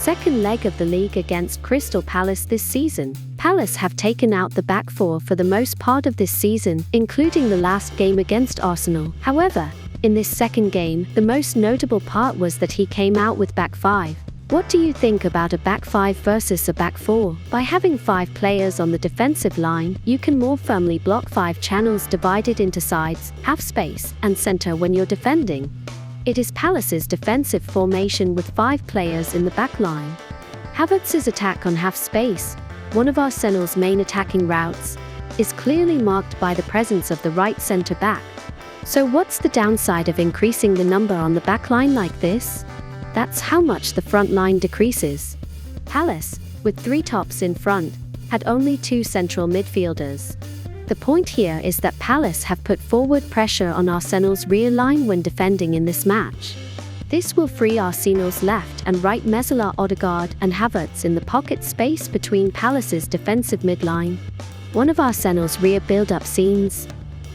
second leg of the league against Crystal Palace this season. Palace have taken out the back four for the most part of this season, including the last game against Arsenal. However, in this second game, the most notable part was that he came out with back five. What do you think about a back five versus a back four? By having 5 players on the defensive line, you can more firmly block 5 channels divided into sides, half space, and center when you're defending. It is Palace's defensive formation with 5 players in the back line. Havertz's attack on half space, one of Arsenal's main attacking routes, is clearly marked by the presence of the right center back. So what's the downside of increasing the number on the back line like this? That's how much the front line decreases. Palace, with 3 tops in front, had only 2 central midfielders. The point here is that Palace have put forward pressure on Arsenal's rear line when defending in this match. This will free Arsenal's left and right Meslier, Odegaard and Havertz in the pocket space between Palace's defensive midline. One of Arsenal's rear build-up scenes.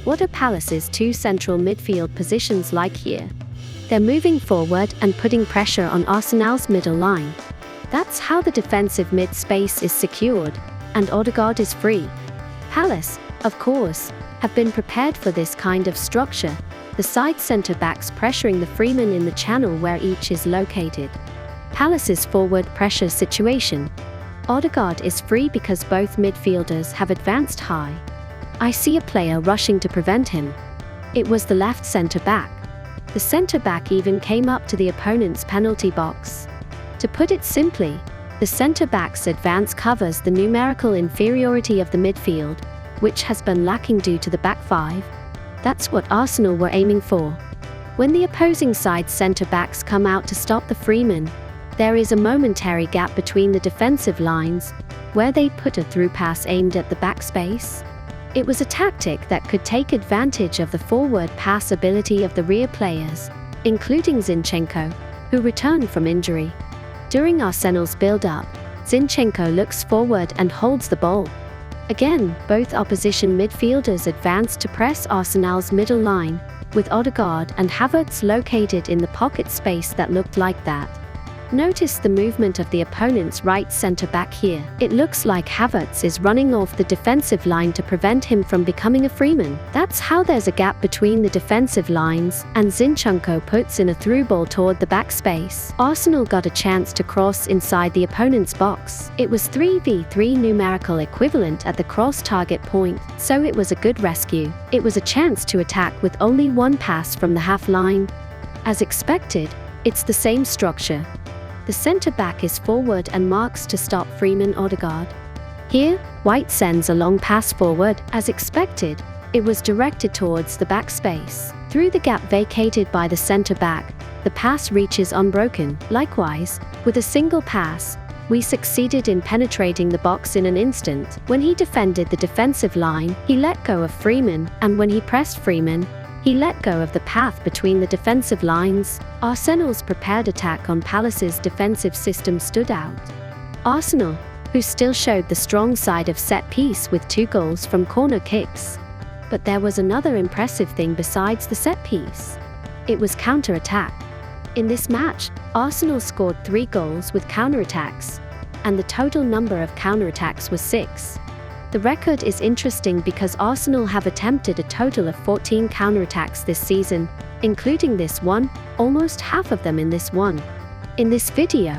What are Palace's 2 central midfield positions like here? They're moving forward and putting pressure on Arsenal's middle line. That's how the defensive mid-space is secured, and Odegaard is free. Palace, of course, have been prepared for this kind of structure, the side centre-backs pressuring the freeman in the channel where each is located. Palace's forward pressure situation. Odegaard is free because both midfielders have advanced high. I see a player rushing to prevent him. It was the left centre-back. The centre-back even came up to the opponent's penalty box. To put it simply, the centre-back's advance covers the numerical inferiority of the midfield, which has been lacking due to the back five. That's what Arsenal were aiming for. When the opposing side's centre-backs come out to stop the freeman, there is a momentary gap between the defensive lines, where they put a through pass aimed at the back space. It was a tactic that could take advantage of the forward pass ability of the rear players, including Zinchenko, who returned from injury. During Arsenal's build-up, Zinchenko looks forward and holds the ball. Again, both opposition midfielders advanced to press Arsenal's middle line, with Odegaard and Havertz located in the pocket space that looked like that. Notice the movement of the opponent's right centre-back here. It looks like Havertz is running off the defensive line to prevent him from becoming a freeman. That's how there's a gap between the defensive lines, and Zinchenko puts in a through ball toward the back space. Arsenal got a chance to cross inside the opponent's box. It was 3v3 numerical equivalent at the cross target point, so it was a good rescue. It was a chance to attack with only 1 pass from the half line. As expected, it's the same structure. The centre-back is forward and marks to stop Freeman Odegaard. Here, White sends a long pass forward. As expected, it was directed towards the back space. Through the gap vacated by the centre-back, the pass reaches unbroken. Likewise, with a single pass, we succeeded in penetrating the box in an instant. When he defended the defensive line, he let go of Freeman, and when he pressed Freeman, he let go of the path between the defensive lines. Arsenal's prepared attack on Palace's defensive system stood out. Arsenal, who still showed the strong side of set piece with 2 goals from corner kicks. But there was another impressive thing besides the set piece. It was counterattack. In this match, Arsenal scored 3 goals with counterattacks, and the total number of counterattacks was 6. The record is interesting because Arsenal have attempted a total of 14 counterattacks this season, including this one, almost half of them in this one. In this video,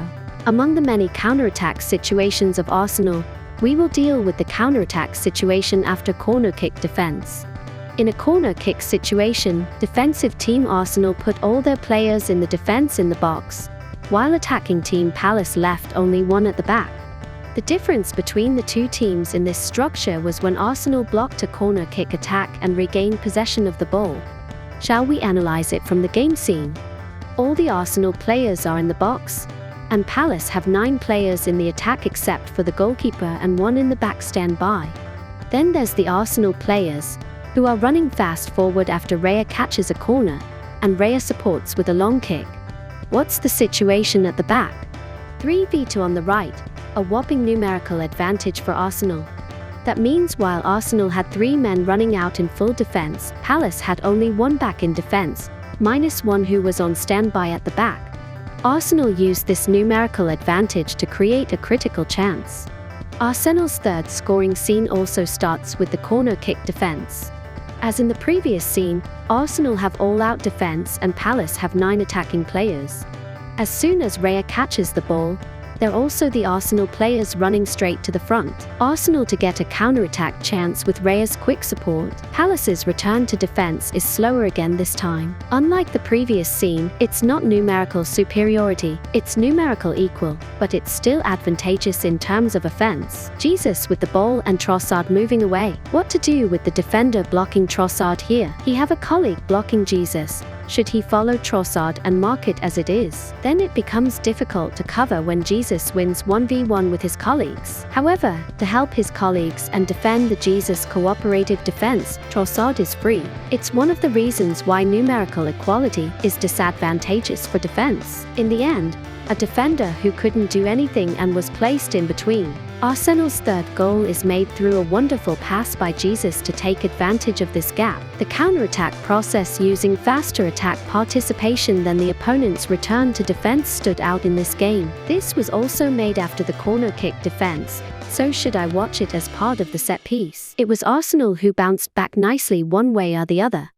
among the many counterattack situations of Arsenal, we will deal with the counterattack situation after corner kick defense. In a corner kick situation, defensive team Arsenal put all their players in the defense in the box, while attacking team Palace left only 1 at the back. The difference between the 2 teams in this structure was when Arsenal blocked a corner kick attack and regained possession of the ball. Shall we analyze it from the game scene? All the Arsenal players are in the box, and Palace have 9 players in the attack except for the goalkeeper and 1 in the back standby. Then there's the Arsenal players, who are running fast forward after Raya catches a corner, and Raya supports with a long kick. What's the situation at the back? 3v2 on the right, a whopping numerical advantage for Arsenal. That means while Arsenal had 3 men running out in full defense, Palace had only 1 back in defense, -1 who was on standby at the back. Arsenal used this numerical advantage to create a critical chance. Arsenal's third scoring scene also starts with the corner kick defense. As in the previous scene, Arsenal have all-out defense and Palace have 9 attacking players. As soon as Raya catches the ball, they're also the Arsenal players running straight to the front. Arsenal to get a counter-attack chance with Raya's quick support. Palace's return to defense is slower again this time. Unlike the previous scene, it's not numerical superiority, it's numerical equal, but it's still advantageous in terms of offense. Jesus with the ball and Trossard moving away. What to do with the defender blocking Trossard here? He have a colleague blocking Jesus. Should he follow Trossard and mark it as it is? Then it becomes difficult to cover when Jesus wins 1v1 with his colleagues. However, to help his colleagues and defend the Jesus cooperative defense, Trossard is free. It's one of the reasons why numerical equality is disadvantageous for defense. In the end, a defender who couldn't do anything and was placed in between. Arsenal's third goal is made through a wonderful pass by Jesus to take advantage of this gap. The counter-attack process using faster attack participation than the opponent's return to defense stood out in this game. This was also made after the corner kick defense, so should I watch it as part of the set piece? It was Arsenal who bounced back nicely one way or the other.